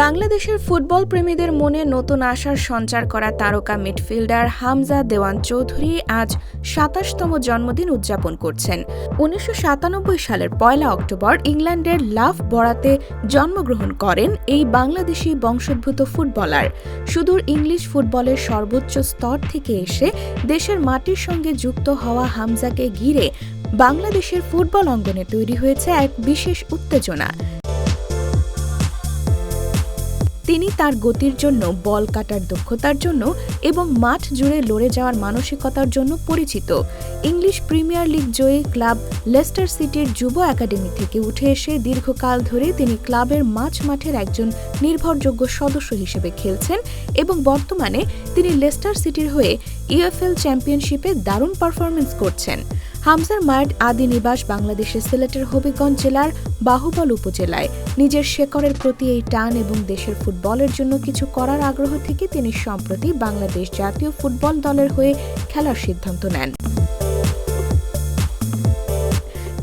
বাংলাদেশের ফুটবল প্রেমীদের মনে নতুন আশার সঞ্চার করা তারকা মিডফিল্ডার হামজা দেওয়ান চৌধুরী আজ ২৭তম জন্মদিন উদযাপন করছেন। ১৯৯৭ সালের ১ অক্টোবর ইংল্যান্ডের লাফবরাতে জন্মগ্রহণ করেন এই বাংলাদেশি বংশোদ্ভূত ফুটবলার। সুদূর ইংলিশ ফুটবলের সর্বোচ্চ স্তর থেকে এসে দেশের মাটির সঙ্গে যুক্ত হওয়া হামজাকে ঘিরে বাংলাদেশের ফুটবল অঙ্গনে তৈরি হয়েছে এক বিশেষ উত্তেজনা। তিনি তার গতির জন্য, বল কাটার দক্ষতার জন্য এবং মাঠ জুড়ে লড়ে যাওয়ার মানসিকতার জন্য পরিচিত। ইংলিশ প্রিমিয়ার লিগ জয়ী ক্লাব লেস্টার সিটির যুব একাডেমি থেকে উঠে এসে দীর্ঘকাল ধরে তিনি ক্লাবের মাঠের একজন নির্ভরযোগ্য সদস্য হিসেবে খেলছেন এবং বর্তমানে তিনি লেস্টার সিটির হয়ে ইউএফএল চ্যাম্পিয়নশিপে দারুণ পারফরমেন্স করছেন। হামজার মায়ের আদি নিবাস বাংলাদেশের সিলেটের হবিগঞ্জ জেলার বাহুবল উপজেলায়। নিজের শেকড়ের প্রতি এই টান এবং দেশের ফুটবলের জন্য কিছু করার আগ্রহ থেকে তিনি সম্প্রতি বাংলাদেশ জাতীয় ফুটবল দলের হয়ে খেলার সিদ্ধান্ত নেন।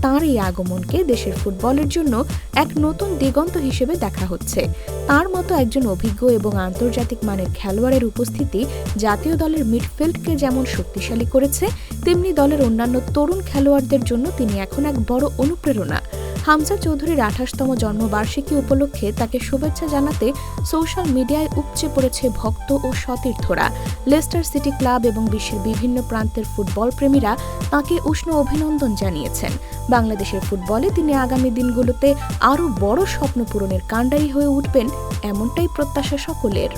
তাঁর এই আগমনকে দেশের ফুটবলের জন্য এক নতুন দিগন্ত হিসেবে দেখা হচ্ছে। তাঁর মতো একজন অভিজ্ঞ এবং আন্তর্জাতিক মানের খেলোয়াড়ের উপস্থিতি জাতীয় দলের মিডফিল্ডকে যেমন শক্তিশালী করেছে, তেমনি দলের অন্যান্য তরুণ খেলোয়াড়দের জন্য তিনি এখন এক বড় অনুপ্রেরণা। হামজা চৌধুরীর ২৮তম জন্মবার্ষিকী উপলক্ষে তাকে শুভেচ্ছা জানাতে সোশ্যাল মিডিয়ায় উপচে পড়েছে ভক্ত ও সতীর্থরা। লেস্টার সিটি ক্লাব এবং বিশ্বের বিভিন্ন প্রান্তের ফুটবল প্রেমীরা তাঁকে উষ্ণ অভিনন্দন জানিয়েছেন। বাংলাদেশের ফুটবলে তিনি আগামী দিনগুলোতে আরও বড় স্বপ্ন পূরণের কাণ্ডারি হয়ে উঠবেন, এমনটাই প্রত্যাশা সকলের।